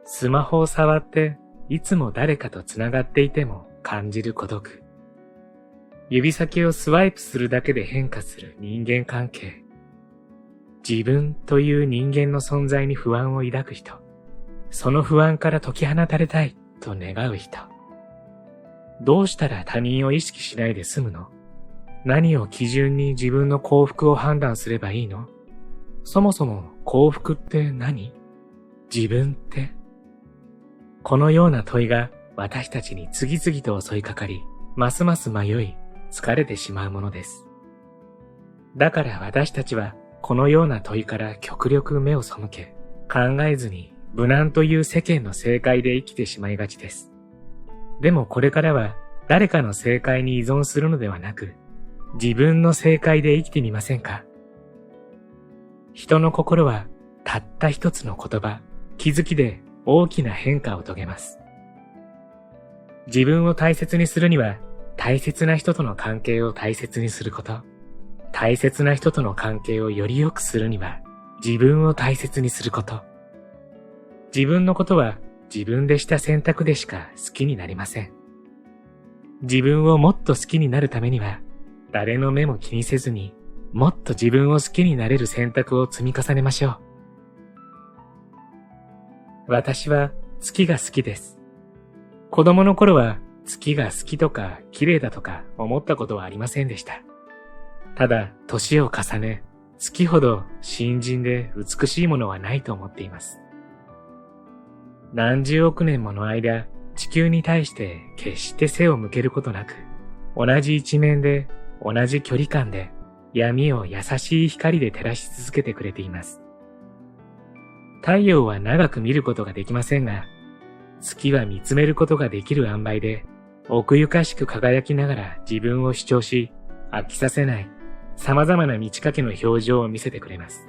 スマホを触っていつも誰かとつながっていても感じる孤独。指先をスワイプするだけで変化する人間関係。自分という人間の存在に不安を抱く人。その不安から解き放たれたいと願う人。どうしたら他人を意識しないで済むの？何を基準に自分の幸福を判断すればいいの？そもそも幸福って何？自分って？このような問いが私たちに次々と襲いかかり、ますます迷い、疲れてしまうものです。だから私たちはこのような問いから極力目を背け、考えずに無難という世間の正解で生きてしまいがちです。でもこれからは誰かの正解に依存するのではなく、自分の正解で生きてみませんか？人の心はたった一つの言葉、気づきで大きな変化を遂げます。自分を大切にするには、大切な人との関係を大切にすること。大切な人との関係をより良くするには、自分を大切にすること。自分のことは自分でした選択でしか好きになりません。自分をもっと好きになるためには、誰の目も気にせずに、もっと自分を好きになれる選択を積み重ねましょう。私は月が好きです。子供の頃は月が好きとか綺麗だとか思ったことはありませんでした。ただ、年を重ね、月ほど新人で美しいものはないと思っています。何十億年もの間、地球に対して決して背を向けることなく、同じ一面で、同じ距離感で、闇を優しい光で照らし続けてくれています。太陽は長く見ることができませんが、月は見つめることができる塩梅で、奥ゆかしく輝きながら自分を主張し、飽きさせない、様々な満ち欠けの表情を見せてくれます。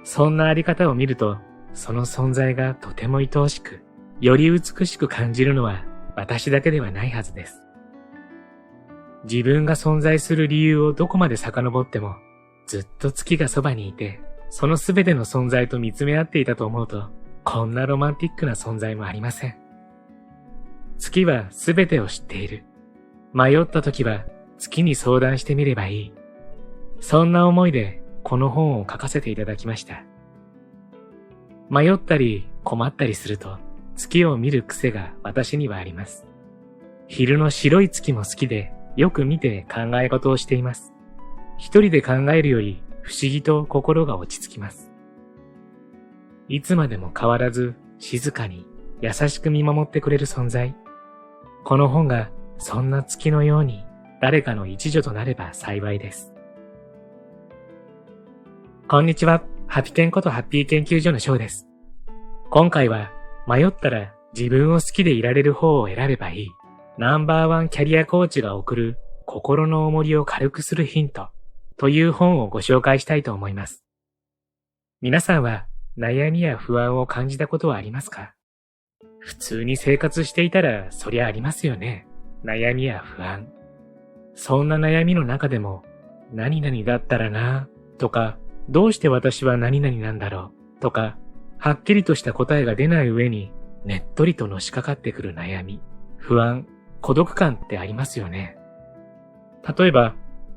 そんなあり方を見ると、その存在がとても愛おしく、より美しく感じるのは私だけではないはずです。自分が存在する理由をどこまで遡っても、ずっと月がそばにいて、そのすべての存在と見つめ合っていたと思うと、こんなロマンティックな存在もありません。月はすべてを知っている。迷った時は月に相談してみればいい。そんな思いでこの本を書かせていただきました。迷ったり困ったりすると月を見る癖が私にはあります。昼の白い月も好きでよく見て考え事をしています。一人で考えるより不思議と心が落ち着きます。いつまでも変わらず静かに優しく見守ってくれる存在。この本がそんな月のように誰かの一助となれば幸いです。こんにちは。ハピテンことハッピー研究所の翔です。今回は迷ったら自分を好きでいられる方を選べばいい。No.1キャリアコーチが送る心の重りを軽くするヒントという本をご紹介したいと思います。皆さんは悩みや不安を感じたことはありますか？普通に生活していたらそりゃありますよね。悩みや不安。そんな悩みの中でも何々だったらなとか、どうして私は何々なんだろうとか、はっきりとした答えが出ない上にねっとりとのしかかってくる悩み、不安、孤独感ってありますよね。例えば、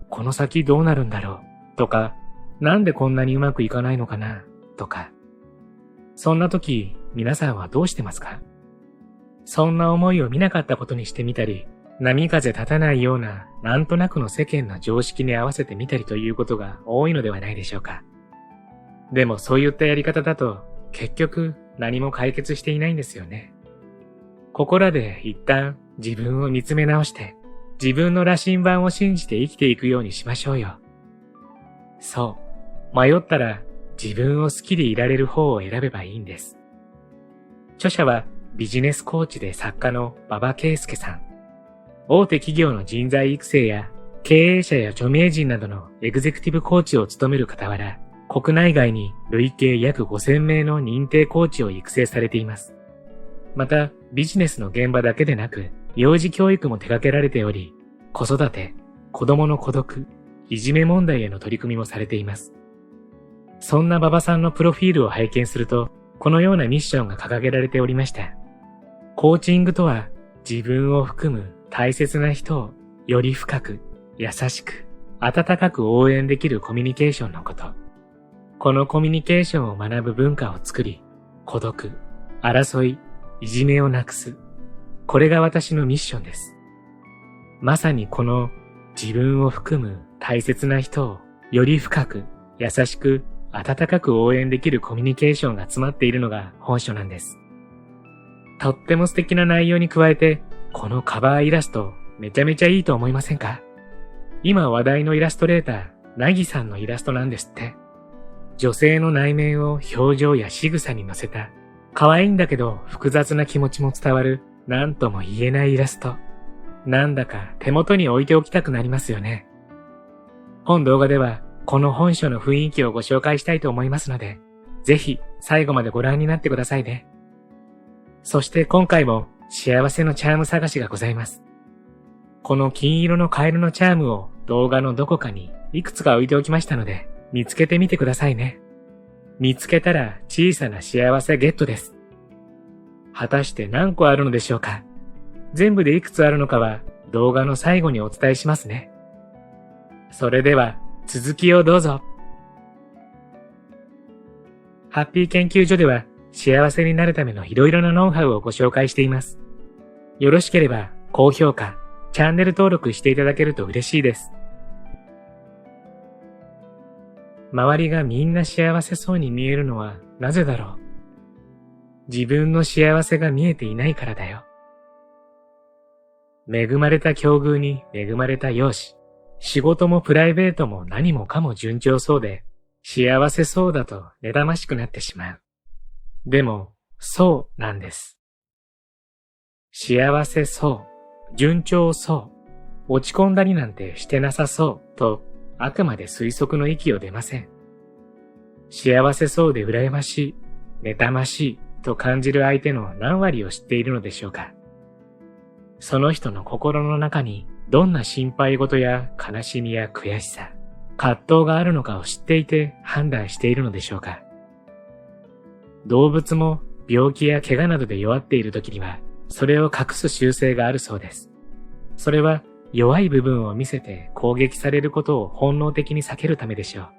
この先どうなるんだろうとか、なんでこんなにうまくいかないのかなとか。そんな時、皆さんはどうしてますか？そんな思いを見なかったことにしてみたり、波風立たないようななんとなくの世間の常識に合わせてみたりということが多いのではないでしょうか。でもそういったやり方だと結局何も解決していないんですよね。ここらで一旦自分を見つめ直して自分の羅針盤を信じて生きていくようにしましょうよ。そう、迷ったら自分を好きでいられる方を選べばいいんです。著者はビジネスコーチで作家の馬場圭介さん。大手企業の人材育成や経営者や著名人などのエグゼクティブコーチを務める傍ら、国内外に累計約5000名の認定コーチを育成されています。また、ビジネスの現場だけでなく、幼児教育も手掛けられており、子育て、子供の孤独、いじめ問題への取り組みもされています。そんな馬場さんのプロフィールを拝見すると、このようなミッションが掲げられておりました。コーチングとは自分を含む大切な人をより深く、優しく、温かく応援できるコミュニケーションのこと。このコミュニケーションを学ぶ文化を作り、孤独、争い、いじめをなくす。これが私のミッションです。まさにこの自分を含む大切な人をより深く、優しく、温かく応援できるコミュニケーションが詰まっているのが本書なんです。とっても素敵な内容に加えて、このカバーイラストめちゃめちゃいいと思いませんか？今話題のイラストレーター、なぎさんのイラストなんですって。女性の内面を表情や仕草に乗せた、可愛いんだけど複雑な気持ちも伝わる、なんとも言えないイラスト。なんだか手元に置いておきたくなりますよね。本動画ではこの本書の雰囲気をご紹介したいと思いますので、ぜひ最後までご覧になってくださいね。そして今回も幸せのチャーム探しがございます。この金色のカエルのチャームを動画のどこかにいくつか置いておきましたので、見つけてみてくださいね。見つけたら小さな幸せゲットです。果たして何個あるのでしょうか？全部でいくつあるのかは動画の最後にお伝えしますね。それでは続きをどうぞ。ハッピー研究所では幸せになるためのいろいろなノウハウをご紹介しています。よろしければ高評価、チャンネル登録していただけると嬉しいです。周りがみんな幸せそうに見えるのはなぜだろう。自分の幸せが見えていないからだよ。恵まれた境遇に恵まれた容姿。仕事もプライベートも何もかも順調そうで、幸せそうだと妬ましくなってしまう。でも、そうなんです。幸せそう、順調そう、落ち込んだりなんてしてなさそうと、あくまで推測の域を出ません。幸せそうで羨ましい、妬ましいと感じる相手の何割を知っているのでしょうか。その人の心の中にどんな心配事や悲しみや悔しさ、葛藤があるのかを知っていて判断しているのでしょうか。動物も病気や怪我などで弱っている時には、それを隠す習性があるそうです。それは弱い部分を見せて攻撃されることを本能的に避けるためでしょう。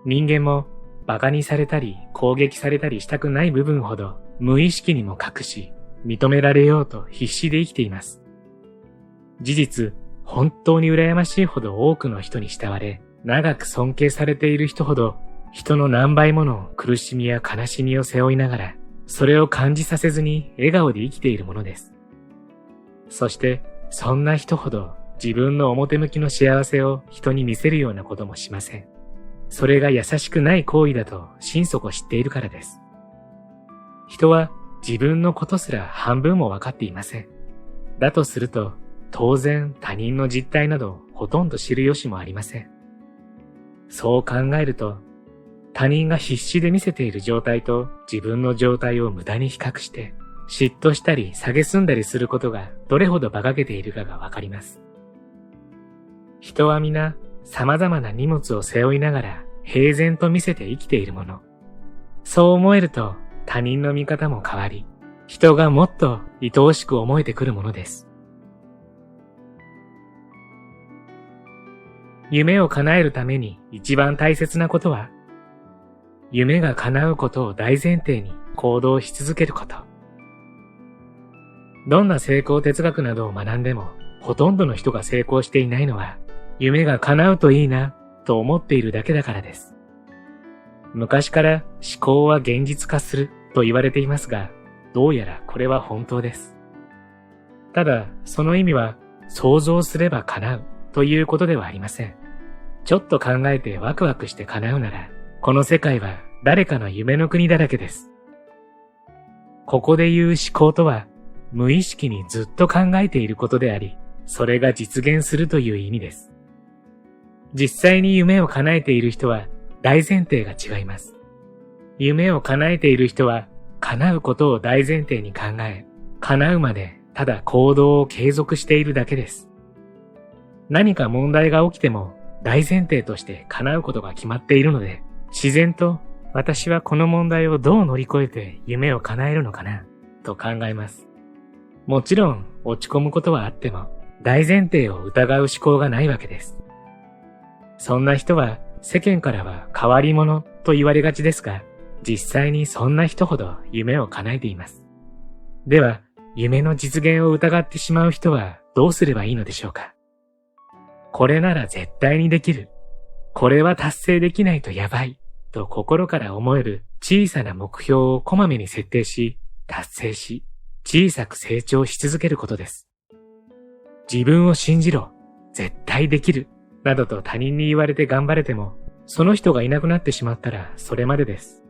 人間も馬鹿にされたり攻撃されたりしたくない部分ほど無意識にも隠し、認められようと必死で生きています。事実、本当に羨ましいほど多くの人に慕われ、長く尊敬されている人ほど、人の何倍もの苦しみや悲しみを背負いながら、それを感じさせずに笑顔で生きているものです。そして、そんな人ほど自分の表向きの幸せを人に見せるようなこともしません。それが優しくない行為だと心底知っているからです。人は自分のことすら半分も分かっていません。だとすると、当然他人の実態などほとんど知る由もありません。そう考えると、他人が必死で見せている状態と自分の状態を無駄に比較して、嫉妬したり蔑んだりすることがどれほど馬鹿げているかがわかります。人は皆様々な荷物を背負いながら平然と見せて生きているもの。そう思えると他人の見方も変わり、人がもっと愛おしく思えてくるものです。夢を叶えるために一番大切なことは、夢が叶うことを大前提に行動し続けること。どんな成功哲学などを学んでも、ほとんどの人が成功していないのは、夢が叶うといいなと思っているだけだからです。昔から思考は現実化すると言われていますが、どうやらこれは本当です。ただ、その意味は想像すれば叶うということではありません。ちょっと考えてワクワクして叶うなら、この世界は誰かの夢の国だらけです。ここで言う思考とは、無意識にずっと考えていることであり、それが実現するという意味です。実際に夢を叶えている人は大前提が違います。夢を叶えている人は叶うことを大前提に考え、叶うまでただ行動を継続しているだけです。何か問題が起きても大前提として叶うことが決まっているので、自然と私はこの問題をどう乗り越えて夢を叶えるのかな、と考えます。もちろん落ち込むことはあっても、大前提を疑う思考がないわけです。そんな人は世間からは変わり者と言われがちですが、実際にそんな人ほど夢を叶えています。では、夢の実現を疑ってしまう人はどうすればいいのでしょうか。これなら絶対にできる。これは達成できないとやばい。と心から思える小さな目標をこまめに設定し、達成し、小さく成長し続けることです。自分を信じろ。絶対できる。などと他人に言われて頑張れても、その人がいなくなってしまったらそれまでです。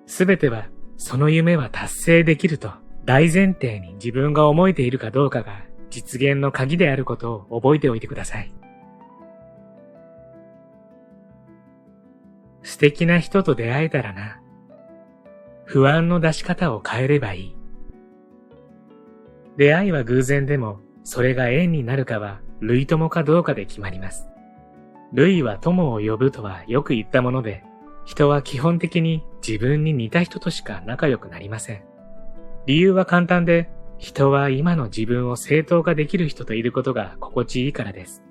すべては、その夢は達成できると大前提に自分が思えているかどうかが実現の鍵であることを覚えておいてください。素敵な人と出会えたらな。不安の出し方を変えればいい。出会いは偶然でも、それが縁になるかは類友かどうかで決まります。類は友を呼ぶとはよく言ったもので、人は基本的に自分に似た人としか仲良くなりません。理由は簡単で、人は今の自分を正当化できる人といることが心地いいからです。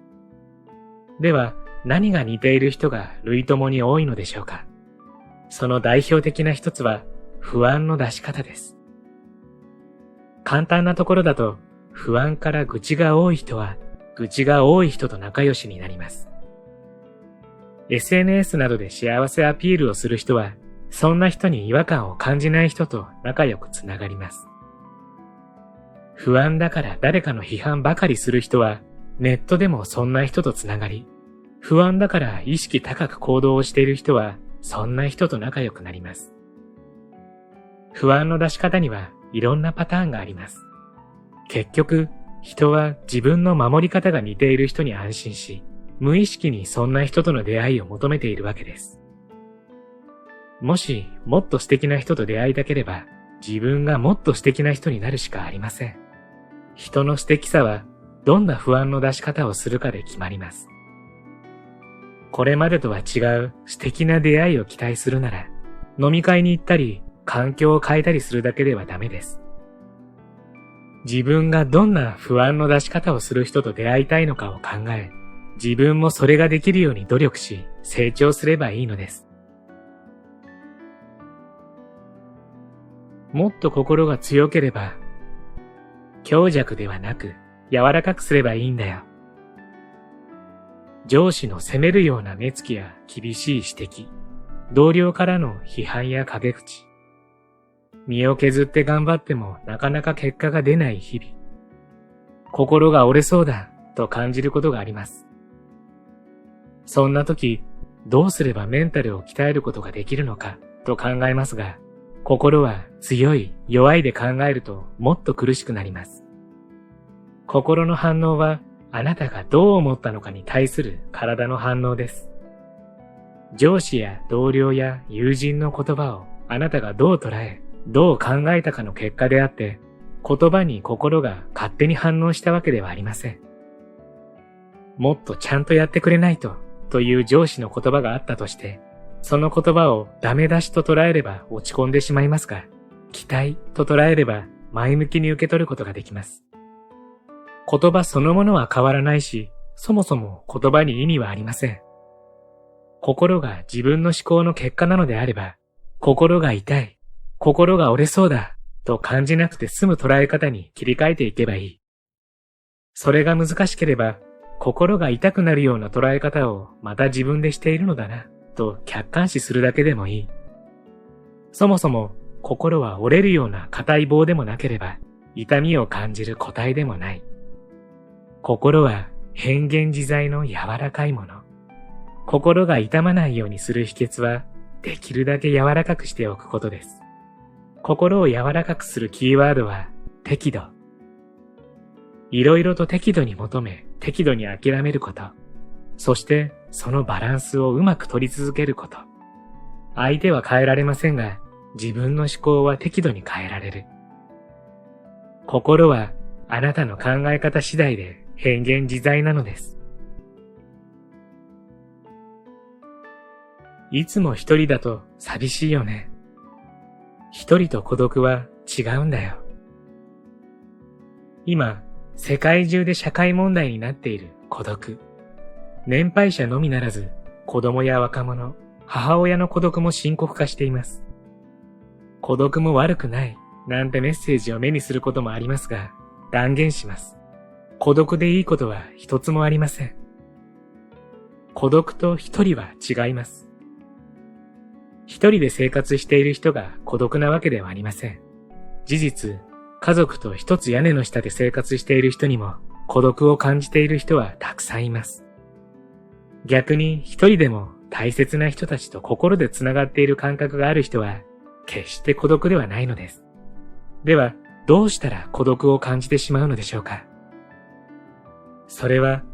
では、何が似ている人が類友に多いのでしょうか。その代表的な一つは、不安の出し方です。簡単なところだと、不安から愚痴が多い人は、愚痴が多い人と仲良しになります。SNS などで幸せアピールをする人は、そんな人に違和感を感じない人と仲良くつながります。不安だから誰かの批判ばかりする人は、ネットでもそんな人とつながり、不安だから意識高く行動をしている人は、そんな人と仲良くなります。不安の出し方にはいろんなパターンがあります。結局、人は自分の守り方が似ている人に安心し、無意識にそんな人との出会いを求めているわけです。もし、もっと素敵な人と出会いたければ、自分がもっと素敵な人になるしかありません。人の素敵さは、どんな不安の出し方をするかで決まります。これまでとは違う素敵な出会いを期待するなら、飲み会に行ったり、環境を変えたりするだけではダメです。自分がどんな不安の出し方をする人と出会いたいのかを考え、自分もそれができるように努力し、成長すればいいのです。もっと心が強ければ、強弱ではなく柔らかくすればいいんだよ。上司の責めるような目つきや厳しい指摘、同僚からの批判や陰口、身を削って頑張ってもなかなか結果が出ない日々、心が折れそうだと感じることがあります。そんな時、どうすればメンタルを鍛えることができるのかと考えますが、心は強い、弱いで考えるともっと苦しくなります。心の反応はあなたがどう思ったのかに対する体の反応です。上司や同僚や友人の言葉をあなたがどう捉え、どう考えたかの結果であって、言葉に心が勝手に反応したわけではありません。もっとちゃんとやってくれないという上司の言葉があったとして、その言葉をダメ出しと捉えれば落ち込んでしまいますが、期待と捉えれば前向きに受け取ることができます。言葉そのものは変わらないし、そもそも言葉に意味はありません。心が自分の思考の結果なのであれば、心が痛い、心が折れそうだと感じなくて済む捉え方に切り替えていけばいい。それが難しければ、心が痛くなるような捉え方をまた自分でしているのだなと客観視するだけでもいい。そもそも心は折れるような硬い棒でもなければ、痛みを感じる個体でもない。心は変幻自在の柔らかいもの。心が痛まないようにする秘訣は、できるだけ柔らかくしておくことです。心を柔らかくするキーワードは、適度。いろいろと適度に求め、適度に諦めること。そして、そのバランスをうまく取り続けること。相手は変えられませんが、自分の思考は適度に変えられる。心は、あなたの考え方次第で変幻自在なのです。いつも一人だと寂しいよね。一人と孤独は違うんだよ。今、世界中で社会問題になっている孤独。年配者のみならず、子供や若者、母親の孤独も深刻化しています。孤独も悪くない、なんてメッセージを目にすることもありますが、断言します。孤独でいいことは一つもありません。孤独と一人は違います。一人で生活している人が孤独なわけではありません。事実、家族と一つ屋根の下で生活している人にも孤独を感じている人はたくさんいます。逆に一人でも大切な人たちと心でつながっている感覚がある人は決して孤独ではないのです。では、どうしたら孤独を感じてしまうのでしょうか。それは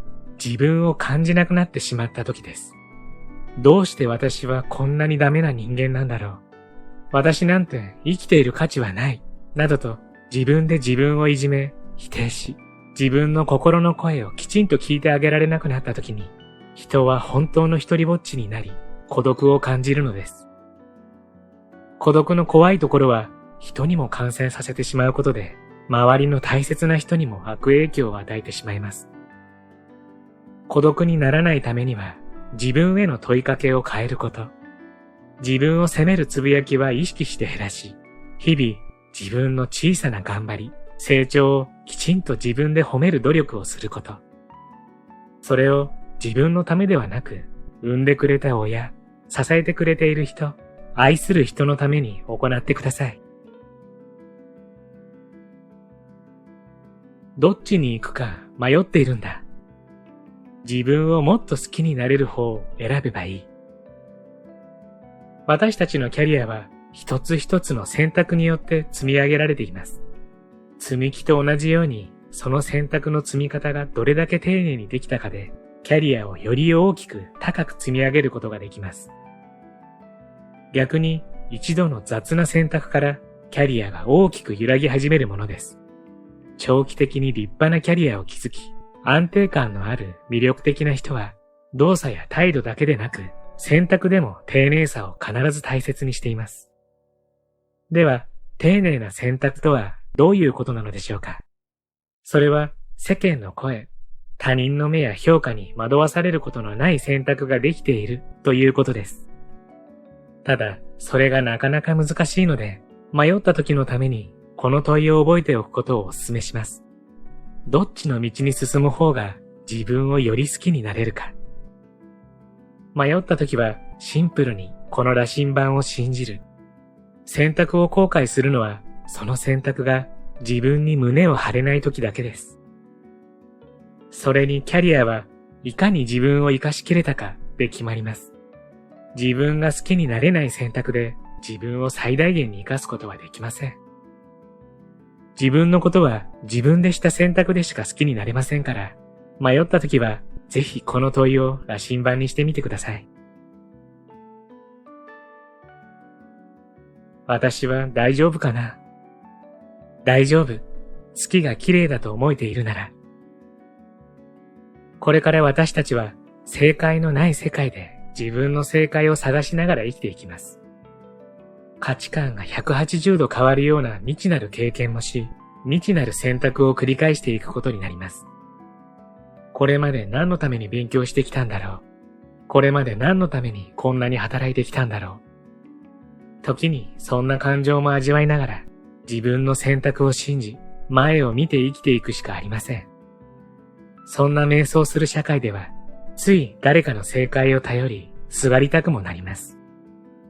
自分を感じなくなってしまった時です。どうして私はこんなにダメな人間なんだろう。私なんて生きている価値はない。などと自分で自分をいじめ、否定し、自分の心の声をきちんと聞いてあげられなくなった時に、人は本当の一人ぼっちになり、孤独を感じるのです。孤独の怖いところは、人にも感染させてしまうことで、周りの大切な人にも悪影響を与えてしまいます。孤独にならないためには、自分への問いかけを変えること。自分を責めるつぶやきは意識して減らし、日々自分の小さな頑張り、成長をきちんと自分で褒める努力をすること。それを自分のためではなく、産んでくれた親、支えてくれている人、愛する人のために行ってください。どっちに行くか迷っているんだ。自分をもっと好きになれる方を選べばいい。私たちのキャリアは一つ一つの選択によって積み上げられています。積み木と同じように、その選択の積み方がどれだけ丁寧にできたかで、キャリアをより大きく高く積み上げることができます。逆に一度の雑な選択からキャリアが大きく揺らぎ始めるものです。長期的に立派なキャリアを築き、安定感のある魅力的な人は、動作や態度だけでなく、選択でも丁寧さを必ず大切にしています。では、丁寧な選択とはどういうことなのでしょうか。それは世間の声、他人の目や評価に惑わされることのない選択ができているということです。ただ、それがなかなか難しいので、迷った時のためにこの問いを覚えておくことをお勧めします。どっちの道に進む方が自分をより好きになれるか。迷った時はシンプルにこの羅針盤を信じる。選択を後悔するのはその選択が自分に胸を張れない時だけです。それにキャリアはいかに自分を生かしきれたかで決まります。自分が好きになれない選択で自分を最大限に生かすことはできません。自分のことは自分でした選択でしか好きになれませんから、迷った時はぜひこの問いを羅針盤にしてみてください。私は大丈夫かな？大丈夫。月が綺麗だと思えているなら。これから私たちは正解のない世界で自分の正解を探しながら生きていきます。価値観が180度変わるような未知なる経験もし、未知なる選択を繰り返していくことになります。これまで何のために勉強してきたんだろう。これまで何のためにこんなに働いてきたんだろう。時にそんな感情も味わいながら、自分の選択を信じ、前を見て生きていくしかありません。そんな瞑想する社会では、つい誰かの正解を頼り、すがりたくもなります。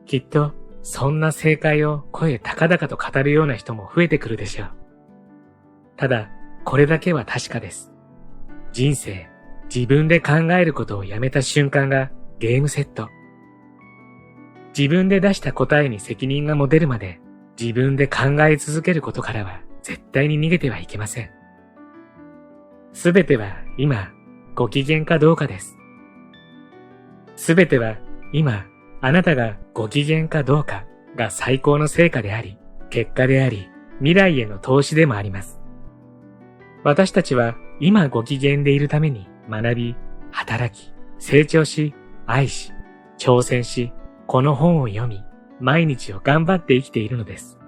きっと、そんな正解を声高々と語るような人も増えてくるでしょう。ただ、これだけは確かです。人生、自分で考えることをやめた瞬間がゲームセット。自分で出した答えに責任が持てるまで、自分で考え続けることからは絶対に逃げてはいけません。すべては今、ご機嫌かどうかです。すべては今、あなたがご機嫌かどうかが最高の成果であり、結果であり、未来への投資でもあります。私たちは今ご機嫌でいるために学び、働き、成長し、愛し、挑戦し、この本を読み、毎日を頑張って生きているのです。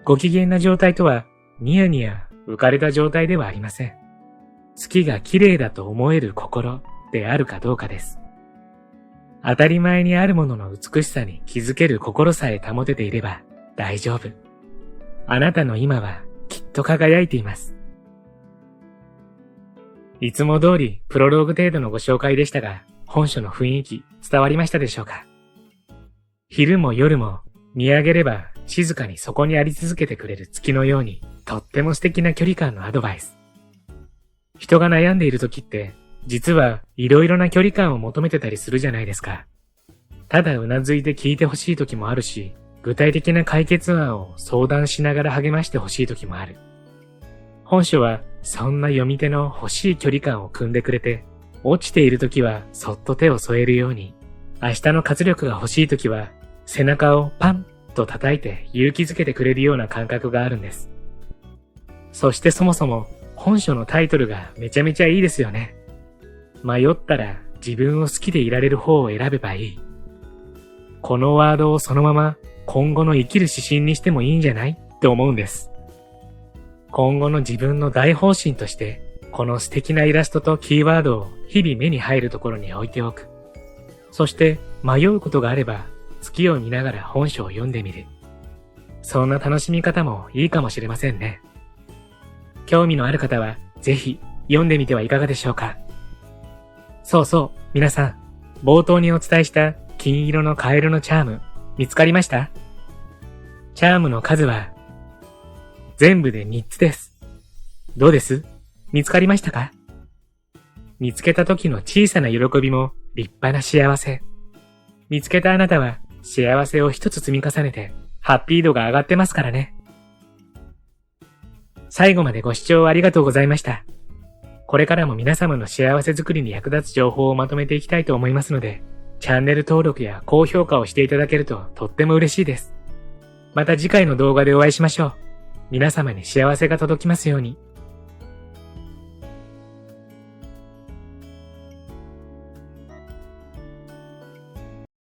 ご機嫌な状態とは、ニヤニヤ浮かれた状態ではありません。月が綺麗だと思える心であるかどうかです。当たり前にあるものの美しさに気づける心さえ保てていれば大丈夫。あなたの今はきっと輝いています。いつも通りプロローグ程度のご紹介でしたが、本書の雰囲気伝わりましたでしょうか？昼も夜も見上げれば静かにそこにあり続けてくれる月のように、とっても素敵な距離感のアドバイス。人が悩んでいる時って、実はいろいろな距離感を求めてたりするじゃないですか。ただうなずいて聞いてほしい時もあるし、具体的な解決案を相談しながら励ましてほしい時もある。本書はそんな読み手の欲しい距離感を組んでくれて、落ちている時はそっと手を添えるように、明日の活力が欲しい時は背中をパンと叩いて勇気づけてくれるような感覚があるんです。そしてそもそも本書のタイトルがめちゃめちゃいいですよね。迷ったら自分を好きでいられる方を選べばいい。このワードをそのまま今後の生きる指針にしてもいいんじゃないって思うんです。今後の自分の大方針として、この素敵なイラストとキーワードを日々目に入るところに置いておく。そして迷うことがあれば月を見ながら本書を読んでみる。そんな楽しみ方もいいかもしれませんね。興味のある方はぜひ読んでみてはいかがでしょうか。そうそう、皆さん、冒頭にお伝えした金色のカエルのチャーム、見つかりました？チャームの数は全部で3つです。どうです？見つかりましたか？見つけた時の小さな喜びも立派な幸せ。見つけたあなたは幸せを一つ積み重ねてハッピー度が上がってますからね。最後までご視聴ありがとうございました。これからも皆様の幸せづくりに役立つ情報をまとめていきたいと思いますので、チャンネル登録や高評価をしていただけるととっても嬉しいです。また次回の動画でお会いしましょう。皆様に幸せが届きますように。